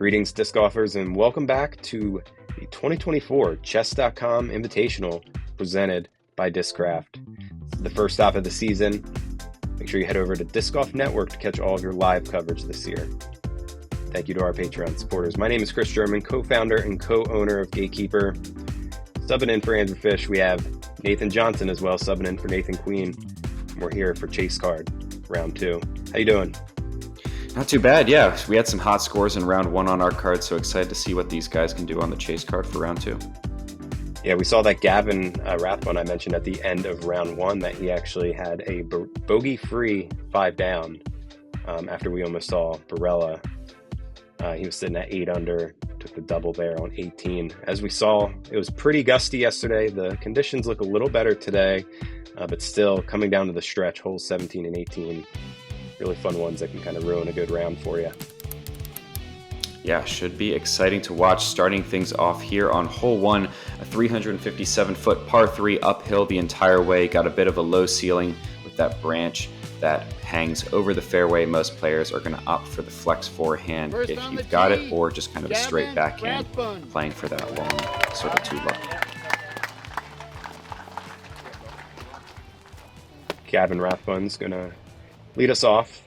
Greetings, disc golfers, and welcome back to the 2024 Chess.com Invitational presented by Discraft. This is the first stop of the season. Make sure you head over to Disc Golf Network to catch all of your live coverage this year. Thank you to our Patreon supporters. My name is Chris German, co-founder and co-owner of Gatekeeper. Subbing in for Andrew Fish, we have Nathan Johnson as well, subbing in for Nathan Queen. We're here for Chase Card, round 2. How you doing? Not too bad, yeah. We had some hot scores in round 1 on our card, so excited to see what these guys can do on the chase card for round 2. Yeah, we saw that Gavin Rathbun I mentioned at the end of round 1 that he actually had a bogey-free 5 down after we almost saw Barella. He was sitting at 8 under, took the double there on 18. As we saw, it was pretty gusty yesterday. The conditions look a little better today, but still coming down to the stretch, holes 17 and 18. Really fun ones that can kind of ruin a good round for you. Yeah, should be exciting to watch. Starting things off here on hole 1, a 357-foot par 3 uphill the entire way. Got a bit of a low ceiling with that branch that hangs over the fairway. Most players are going to opt for the flex forehand if you've got it, or just kind of a straight backhand, playing for that long sort of 2-luck. Gavin Rathbun's going to lead us off.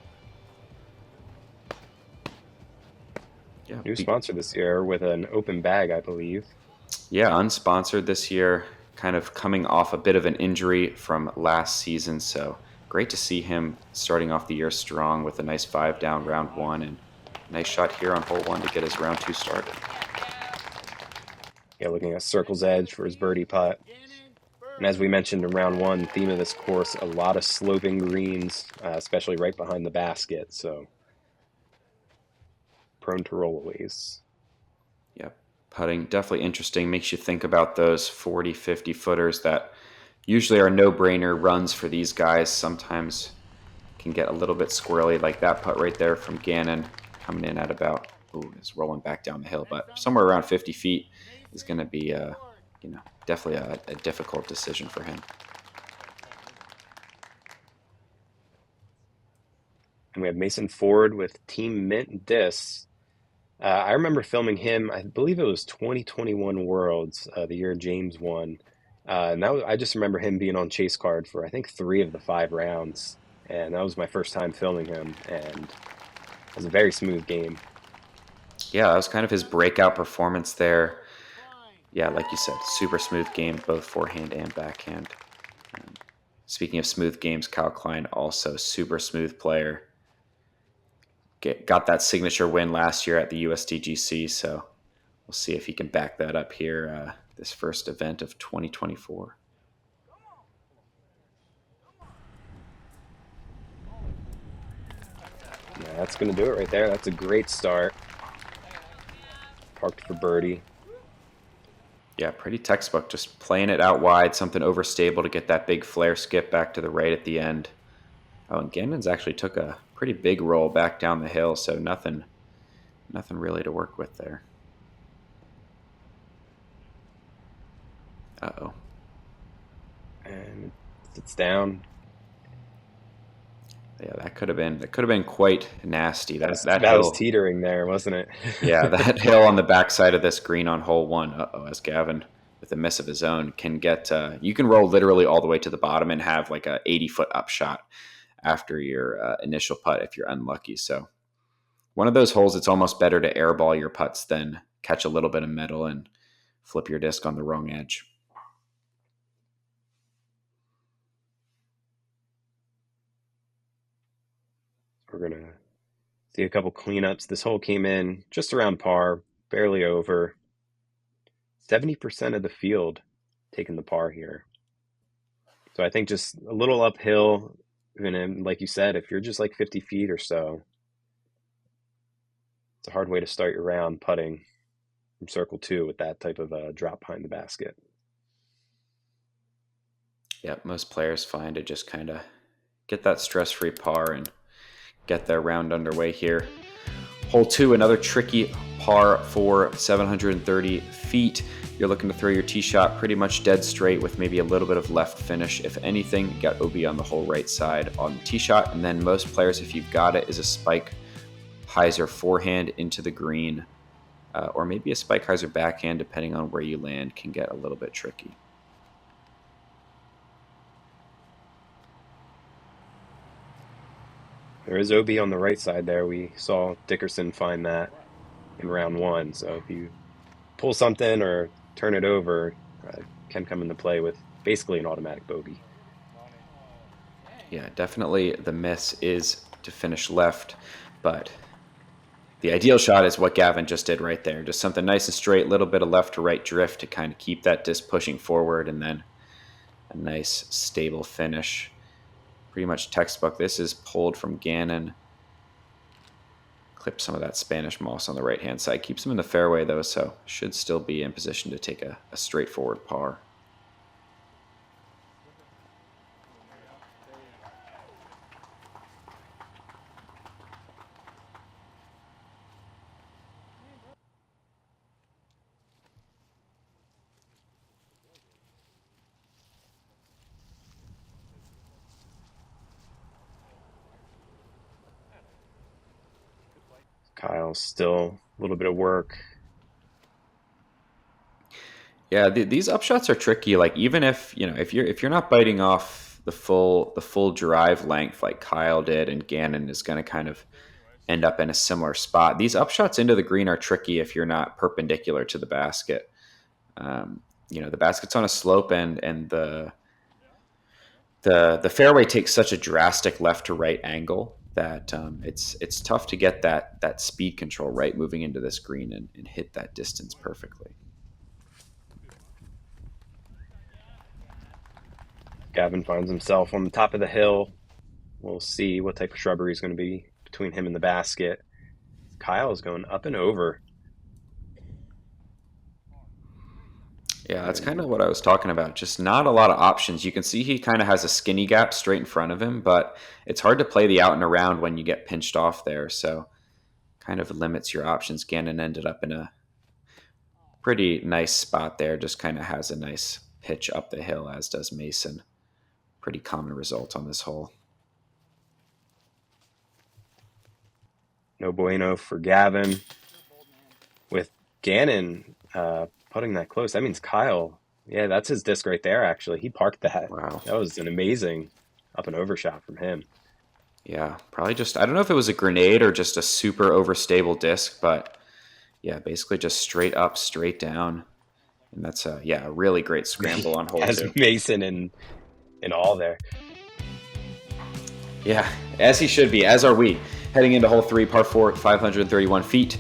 Yeah, new sponsor this year with an open bag, I believe. Yeah, unsponsored this year, kind of coming off a bit of an injury from last season. So great to see him starting off the year strong with a nice 5 down round 1 and nice shot here on hole 1 to get his round 2 started. Yeah, looking at circle's edge for his birdie putt. And as we mentioned in round 1, theme of this course, a lot of sloping greens, especially right behind the basket. So prone to rollaways. Yep, putting definitely interesting. Makes you think about those 40, 50 footers that usually are no-brainer runs for these guys. Sometimes can get a little bit squirrely, like that putt right there from Gannon coming in at about, it's rolling back down the hill, but somewhere around 50 feet is going to be definitely a difficult decision for him. And we have Mason Ford with Team Mint Discs. I remember filming him, I believe it was 2021 Worlds, the year James won. And I just remember him being on chase card for, I think, 3 of the 5 rounds. And that was my first time filming him, and it was a very smooth game. Yeah, that was kind of his breakout performance there. Yeah, like you said, super smooth game, both forehand and backhand. Speaking of smooth games, Kyle Klein, also super smooth player. Got that signature win last year at the DGC, so we'll see if he can back that up here this first event of 2024. Yeah, that's going to do it right there. That's a great start. Parked for birdie. Yeah, pretty textbook. Just playing it out wide, something overstable to get that big flare skip back to the right at the end. Oh, and Gannon's actually took a pretty big roll back down the hill, so nothing really to work with there. Uh-oh. And it's down. Yeah, that could have been quite nasty. That was teetering there, wasn't it? Yeah, that hill on the backside of this green on hole 1. As Gavin, with a miss of his own, can get you can roll literally all the way to the bottom and have like a 80-foot upshot after your initial putt if you're unlucky. So one of those holes, it's almost better to airball your putts than catch a little bit of metal and flip your disc on the wrong edge. We're going to see a couple cleanups. This hole came in just around par, barely over. 70% of the field taking the par here. So I think just a little uphill, and like you said, if you're just like 50 feet or so, it's a hard way to start your round putting from circle 2 with that type of drop behind the basket. Yeah, most players find it just kind of get that stress-free par and get their round underway here. Hole 2, another tricky par for 730 feet. You're looking to throw your tee shot pretty much dead straight with maybe a little bit of left finish. If anything, you got OB on the whole right side on the tee shot. And then most players, if you've got it, is a spike hyzer forehand into the green or maybe a spike hyzer backhand, depending on where you land, can get a little bit tricky. There is OB on the right side there. We saw Dickerson find that in round 1. So if you pull something or turn it over, can come into play with basically an automatic bogey. Yeah, definitely the miss is to finish left, but the ideal shot is what Gavin just did right there. Just something nice and straight, little bit of left to right drift to kind of keep that disc pushing forward, and then a nice stable finish. Pretty much textbook. This is pulled from Gannon. Clip some of that Spanish moss on the right-hand side. Keeps him in the fairway, though, so should still be in position to take a straightforward par. Kyle's still a little bit of work. Yeah, these upshots are tricky. Like even if you're not biting off the full drive length like Kyle did, and Gannon is going to kind of end up in a similar spot. These upshots into the green are tricky if you're not perpendicular to the basket. The basket's on a slope, and the fairway takes such a drastic left to right angle that it's tough to get that speed control right moving into this green and hit that distance perfectly. Gavin finds himself on the top of the hill. We'll see what type of shrubbery is going to be between him and the basket. Kyle is going up and over. Yeah, that's kind of what I was talking about. Just not a lot of options. You can see he kind of has a skinny gap straight in front of him, but it's hard to play the out and around when you get pinched off there. So kind of limits your options. Gannon ended up in a pretty nice spot there. Just kind of has a nice pitch up the hill, as does Mason. Pretty common result on this hole. No bueno for Gavin. With Gannon putting that close, that means Kyle, yeah, that's his disc right there, actually. He parked that. Wow. That was an amazing up and over shot from him. Yeah, probably just, I don't know if it was a grenade or just a super overstable disc, but yeah, basically just straight up, straight down. And that's a really great scramble on hole As 2. Mason and all there. Yeah, as he should be, as are we. Heading into hole 3, par 4, 531 feet.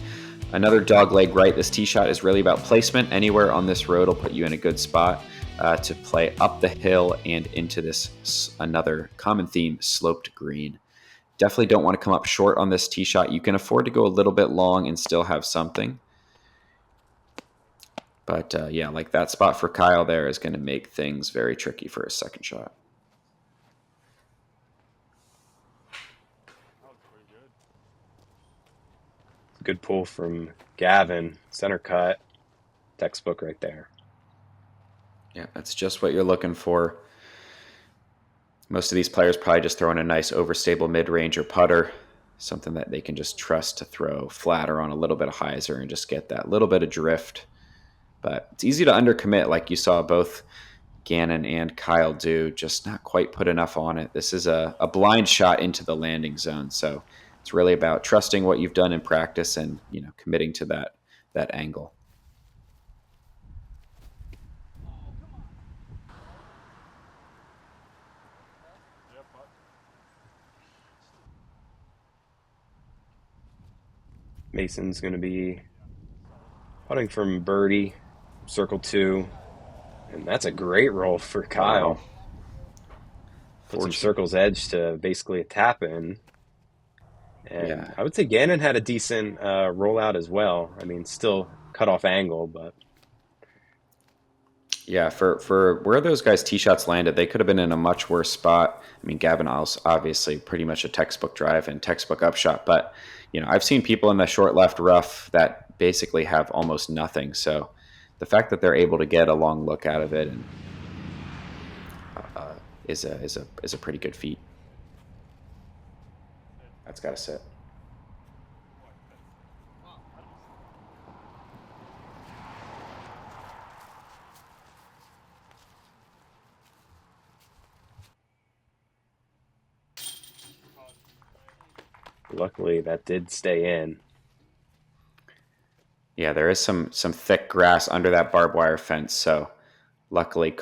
Another dog leg right. This tee shot is really about placement. Anywhere on this road will put you in a good spot to play up the hill and into this, another common theme, sloped green. Definitely don't want to come up short on this tee shot. You can afford to go a little bit long and still have something. But like that spot for Kyle there is going to make things very tricky for his second shot. Good pull from Gavin. Center cut. Textbook right there. Yeah, that's just what you're looking for. Most of these players probably just throw in a nice overstable mid-range or putter, something that they can just trust to throw flatter on a little bit of hyzer and just get that little bit of drift. But it's easy to undercommit, like you saw both Gannon and Kyle do, just not quite put enough on it. This is a blind shot into the landing zone, so it's really about trusting what you've done in practice and committing to that angle. Mason's going to be putting from birdie, circle 2, and that's a great roll for Kyle. Wow. Forward circle's edge to basically a tap in. And I would say Gannon had a decent rollout as well. I mean, still cut off angle, but yeah, for where those guys' tee shots landed, they could have been in a much worse spot. I mean, Gavin obviously pretty much a textbook drive and textbook upshot, but I've seen people in the short left rough that basically have almost nothing. So the fact that they're able to get a long look out of it and is a pretty good feat. That's got to sit. Luckily, that did stay in. Yeah, there is some thick grass under that barbed wire fence, so luckily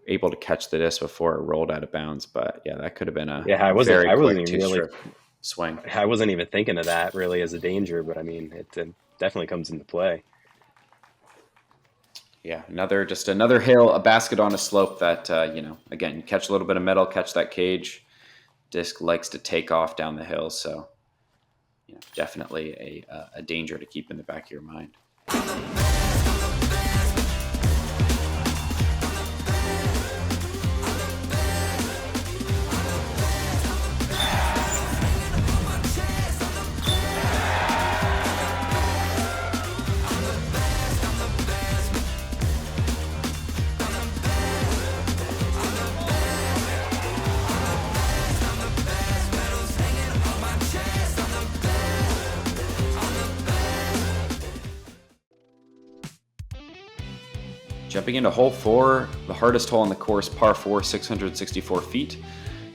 able to catch the disc before it rolled out of bounds. But yeah, that could have been a Yeah, I very wasn't quick even really, two-stroke swing. I wasn't even thinking of that really as a danger, but I mean, it definitely comes into play. Yeah, just another hill, a basket on a slope that again, you catch a little bit of metal, catch that cage. Disc likes to take off down the hill, so definitely a danger to keep in the back of your mind. Jumping into hole 4, the hardest hole on the course, par 4, 664 feet.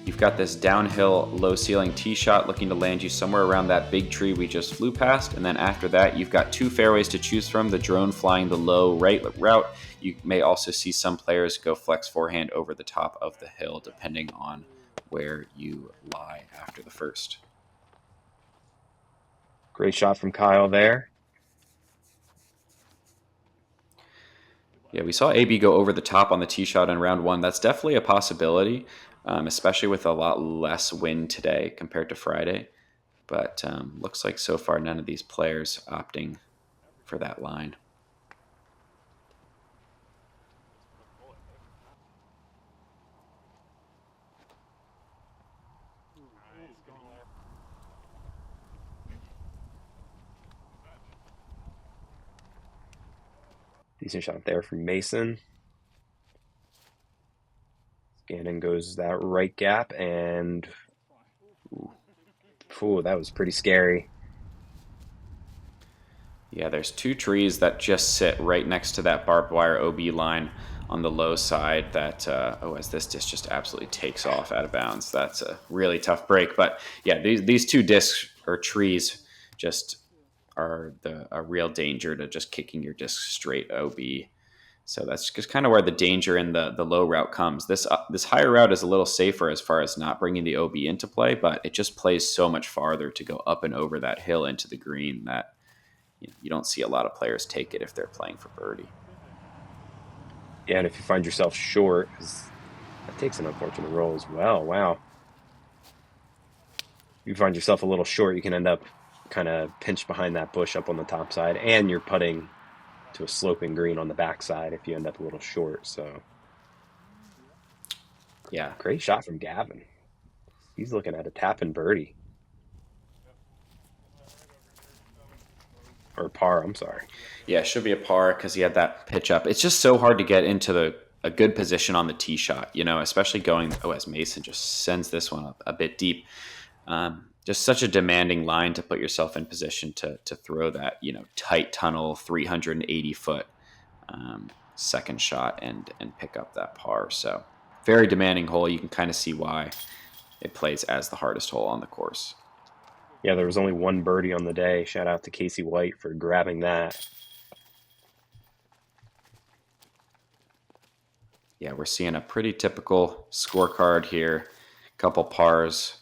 You've got this downhill, low ceiling tee shot looking to land you somewhere around that big tree we just flew past. And then after that, you've got 2 fairways to choose from, the drone flying the low right route. You may also see some players go flex forehand over the top of the hill, depending on where you lie after the first. Great shot from Kyle there. Yeah, we saw AB go over the top on the tee shot in round 1. That's definitely a possibility, especially with a lot less wind today compared to Friday. But looks like so far none of these players opting for that line. Decent shot there from Mason. Gannon goes that right gap, and that was pretty scary. Yeah, there's 2 trees that just sit right next to that barbed wire OB line on the low side that, as this disc just absolutely takes off out of bounds. That's a really tough break. But yeah, these 2 discs or trees just are a real danger to just kicking your disc straight OB. So that's just kind of where the danger in the low route comes. This higher route is a little safer as far as not bringing the OB into play, but it just plays so much farther to go up and over that hill into the green that you don't see a lot of players take it if they're playing for birdie. Yeah, and if you find yourself short, that takes an unfortunate roll as well. Wow. If you find yourself a little short, you can end up kind of pinched behind that bush up on the top side, and you're putting to a sloping green on the backside if you end up a little short. So, yeah, great shot from Gavin. He's looking at a tap and birdie. Or par, I'm sorry. Yeah, it should be a par because he had that pitch up. It's just so hard to get into a good position on the tee shot, especially going, as Mason just sends this one up a bit deep. Just such a demanding line to put yourself in position to throw that, tight tunnel, 380-foot second shot and pick up that par. So very demanding hole. You can kind of see why it plays as the hardest hole on the course. Yeah, there was only 1 birdie on the day. Shout out to Casey White for grabbing that. Yeah, we're seeing a pretty typical scorecard here. Couple pars,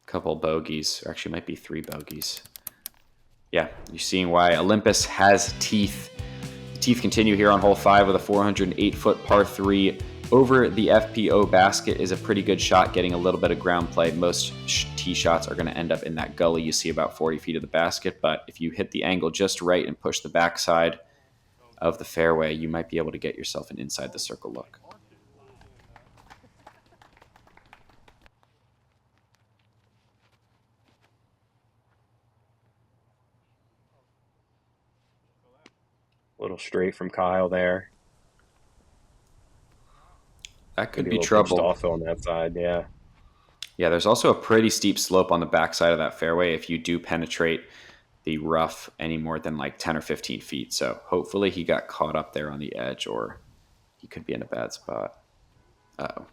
couple bogeys, or actually might be 3 bogeys. Yeah, you're seeing why Olympus has teeth. The teeth continue here on hole 5 with a 408-foot par 3 over the FPO basket is a pretty good shot, getting a little bit of ground play. Most tee shots are going to end up in that gully you see about 40 feet of the basket, but if you hit the angle just right and push the backside of the fairway, you might be able to get yourself an inside the circle look. A little straight from Kyle there. That could be trouble. Off on that side, yeah. Yeah, there's also a pretty steep slope on the backside of that fairway if you do penetrate the rough any more than like 10 or 15 feet. So hopefully he got caught up there on the edge, or he could be in a bad spot. Uh-oh.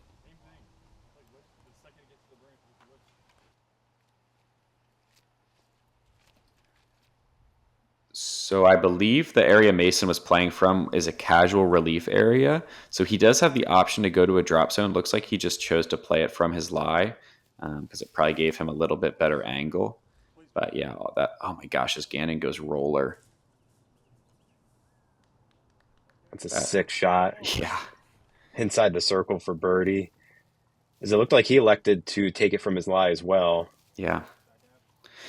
So I believe the area Mason was playing from is a casual relief area. So he does have the option to go to a drop zone. Looks like he just chose to play it from his lie because it probably gave him a little bit better angle. But yeah, oh my gosh, as Gannon goes roller. That's a sick shot. Yeah. Inside the circle for birdie. As it looked like he elected to take it from his lie as well. Yeah.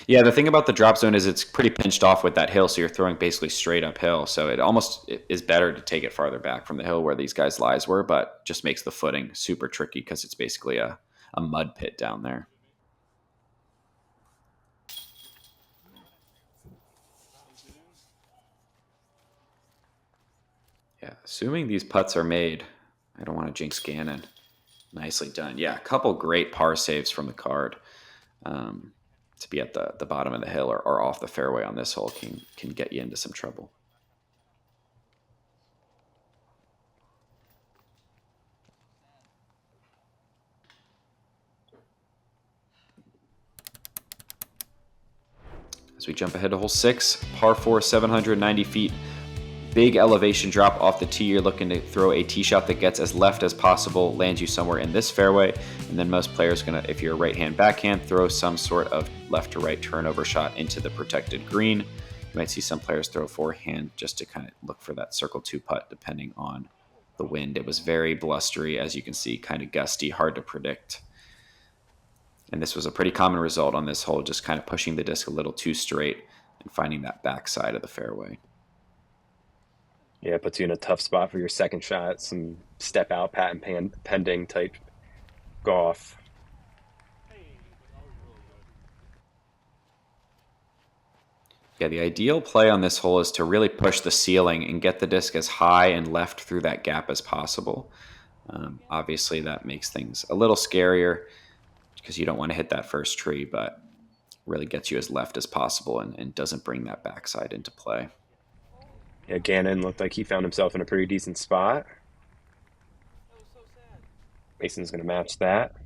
Yeah, the thing about the drop zone is it's pretty pinched off with that hill, so you're throwing basically straight uphill. So it is better to take it farther back from the hill where these guys' lies were, but just makes the footing super tricky because it's basically a mud pit down there. Yeah, assuming these putts are made, I don't want to jinx Gannon. Nicely done. Yeah, a couple great par saves from the card. To be at the bottom of the hill or off the fairway on this hole can get you into some trouble. As we jump ahead to hole 6, par 4, 790 feet. Big elevation drop off the tee. You're looking to throw a tee shot that gets as left as possible, lands you somewhere in this fairway, and then most players are going to, if you're a right-hand backhand, throw some sort of left to right turnover shot into the protected green. You might see some players throw forehand just to kind of look for that circle 2 putt depending on the wind. It was very blustery, as you can see, kind of gusty, hard to predict. And this was a pretty common result on this hole, just kind of pushing the disc a little too straight and finding that backside of the fairway. Yeah, it puts you in a tough spot for your second shot. Some step out, patent pending type golf. Yeah, the ideal play on this hole is to really push the ceiling and get the disc as high and left through that gap as possible. Obviously, that makes things a little scarier because you don't want to hit that first tree, but really gets you as left as possible and doesn't bring that backside into play. Yeah, Gannon looked like he found himself in a pretty decent spot. Mason's going to match that.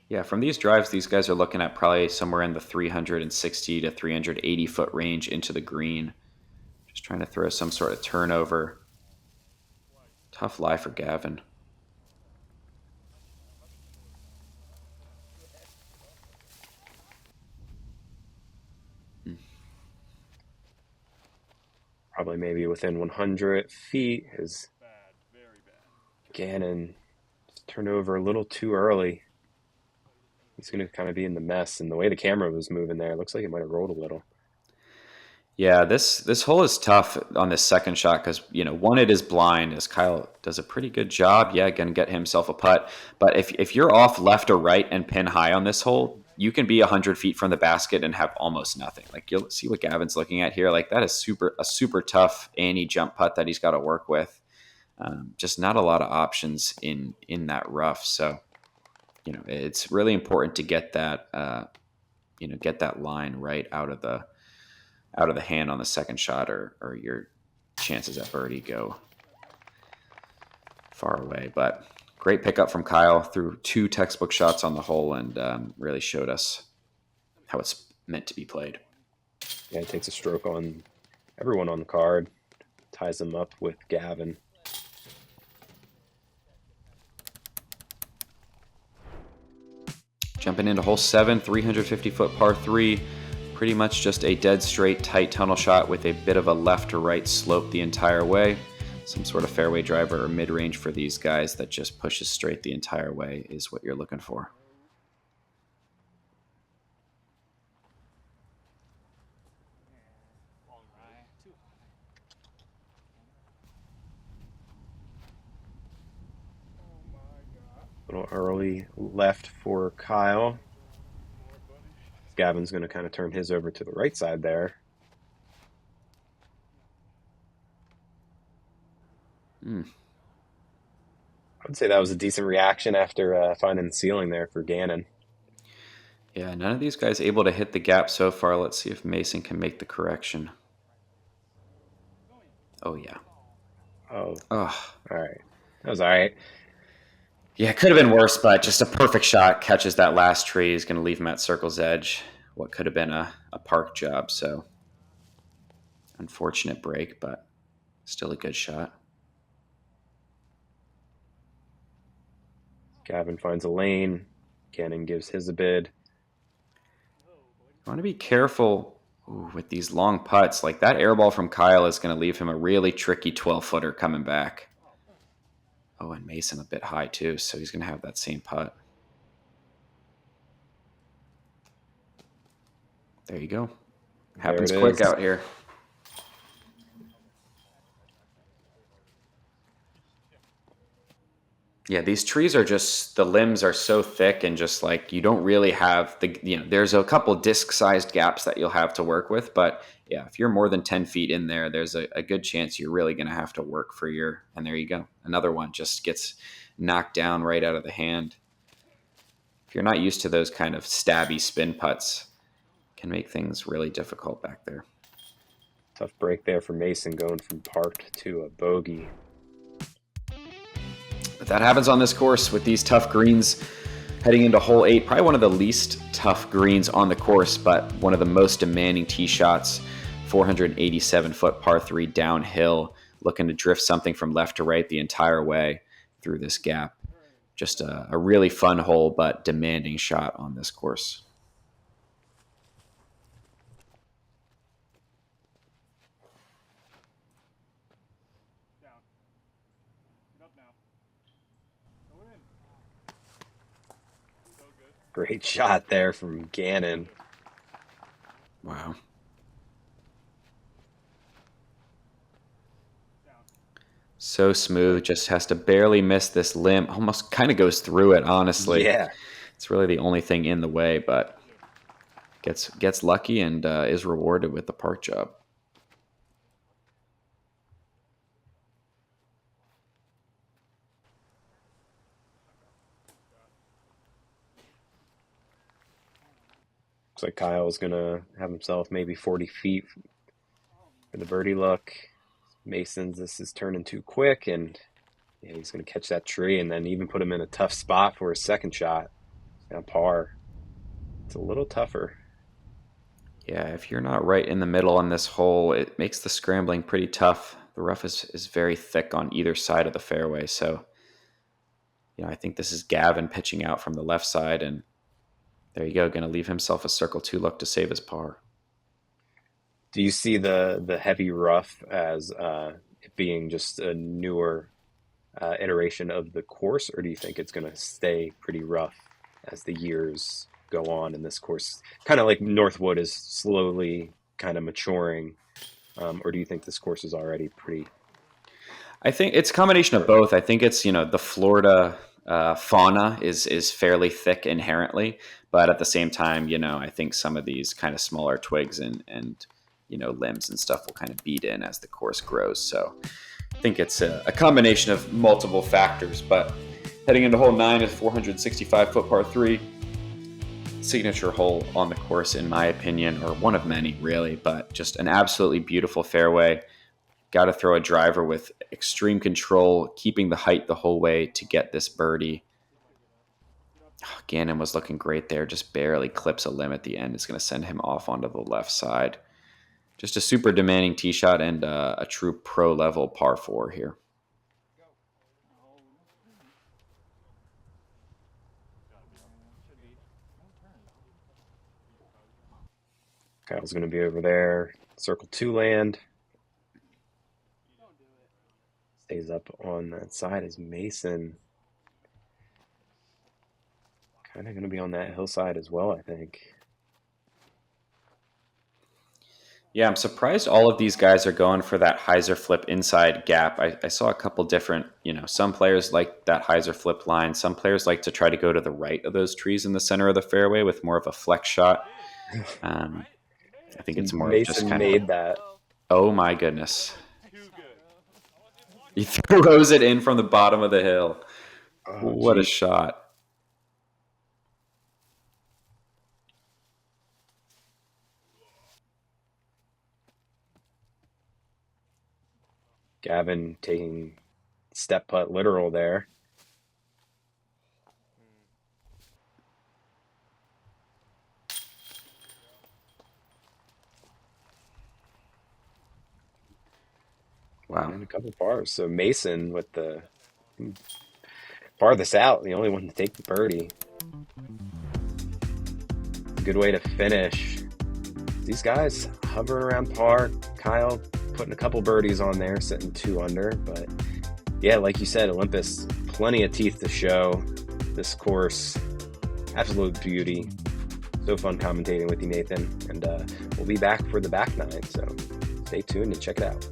Yeah, from these drives, these guys are looking at probably somewhere in the 360 to 380 foot range into the green. Just trying to throw some sort of turnover. Tough lie for Gavin. Probably maybe within 100 feet. As Gannon turned over a little too early. He's going to kind of be in the mess. And the way the camera was moving there, it looks like it might have rolled a little. Yeah, this hole is tough on this second shot because, one, it is blind, as Kyle does a pretty good job. Yeah, going to get himself a putt. But if you're off left or right and pin high on this hole, you can be 100 feet from the basket and have almost nothing. Like, you'll see what Gavin's looking at here. Like, that is a super tough Annie jump putt that he's got to work with. Just not a lot of options in that rough. So, it's really important to get that, get that line right out of the hand on the second shot, or your chances at birdie go far away. But great pickup from Kyle. Threw 2 textbook shots on the hole and really showed us how it's meant to be played. Yeah, he takes a stroke on everyone on the card, ties them up with Gavin. Jumping into hole 7, 350-foot par 3. Pretty much just a dead straight, tight tunnel shot with a bit of a left to right slope the entire way. Some sort of fairway driver or mid-range for these guys that just pushes straight the entire way is what you're looking for. A little early left for Kyle. Gavin's going to kind of turn his over to the right side there. I would say that was a decent reaction after finding the ceiling there for Gannon. Yeah, none of these guys able to hit the gap so far. Let's see if Mason can make the correction. Oh, yeah. Oh. All right. That was all right. Yeah, it could have been worse, but just a perfect shot catches that last tree. Is going to leave him at circle's edge. What could have been a park job. So unfortunate break, but still a good shot. Gavin finds a lane. Gannon gives his a bid. You want to be careful with these long putts. Like that air ball from Kyle is going to leave him a really tricky 12-footer coming back. Oh, and Mason a bit high too, so he's going to have that same putt. There you go. Happens quick out here. Yeah, these trees are just, the limbs are so thick and just like you don't really have there's a couple disc-sized gaps that you'll have to work with. But yeah, if you're more than 10 feet in there, there's a good chance you're really going to have to work for and there you go. Another one just gets knocked down right out of the hand. If you're not used to those kind of stabby spin putts, it can make things really difficult back there. Tough break there for Mason going from parked to a bogey. But that happens on this course with these tough greens heading into hole 8. Probably one of the least tough greens on the course, but one of the most demanding tee shots. 487-foot par 3 downhill, looking to drift something from left to right the entire way through this gap. Just a really fun hole, but demanding shot on this course. Great shot there from Gannon. Wow. So smooth, just has to barely miss this limb. Almost kind of goes through it, honestly. Yeah. It's really the only thing in the way, but gets lucky and is rewarded with the park job. Looks like Kyle's going to have himself maybe 40 feet for the birdie look. Mason's, this is turning too quick, and yeah, he's going to catch that tree and then even put him in a tough spot for his second shot on par. It's a little tougher. Yeah, if you're not right in the middle on this hole, it makes the scrambling pretty tough. The rough is very thick on either side of the fairway, so I think this is Gavin pitching out from the left side, and there you go, going to leave himself a circle 2 look to save his par. Do you see the heavy rough as it being just a newer iteration of the course, or do you think it's going to stay pretty rough as the years go on in this course? Kind of like Northwood is slowly kind of maturing, or do you think this course is already pretty? I think it's a combination of both. I think it's, the Florida fauna is fairly thick inherently, but at the same time, I think some of these kind of smaller twigs and limbs and stuff will kind of beat in as the course grows. So I think it's a combination of multiple factors, but heading into hole 9 is 465-foot par 3. Signature hole on the course, in my opinion, or one of many really, but just an absolutely beautiful fairway. Got to throw a driver with extreme control, keeping the height the whole way to get this birdie. Oh, Gannon was looking great there, just barely clips a limb at the end. It's going to send him off onto the left side. Just a super demanding tee shot and a true pro level par 4 here. Kyle's going to be over there. Circle 2 land. Stays up on that side as Mason. Kind of going to be on that hillside as well, I think. Yeah, I'm surprised all of these guys are going for that hyzer flip inside gap. I saw a couple different, some players like that hyzer flip line. Some players like to try to go to the right of those trees in the center of the fairway with more of a flex shot. I think it's more Mason of just kind made that. Oh my goodness. He throws it in from the bottom of the hill. Oh, what a shot. Gavin taking step putt literal there. Wow. And a couple pars. So Mason with the farthest out, the only one to take the birdie. Good way to finish. These guys hover around par. Kyle putting a couple birdies on there, sitting 2 under. But yeah, like you said, Olympus, plenty of teeth to show. This course, absolute beauty. So fun commentating with you, Nathan. And we'll be back for the back nine. So stay tuned and check it out.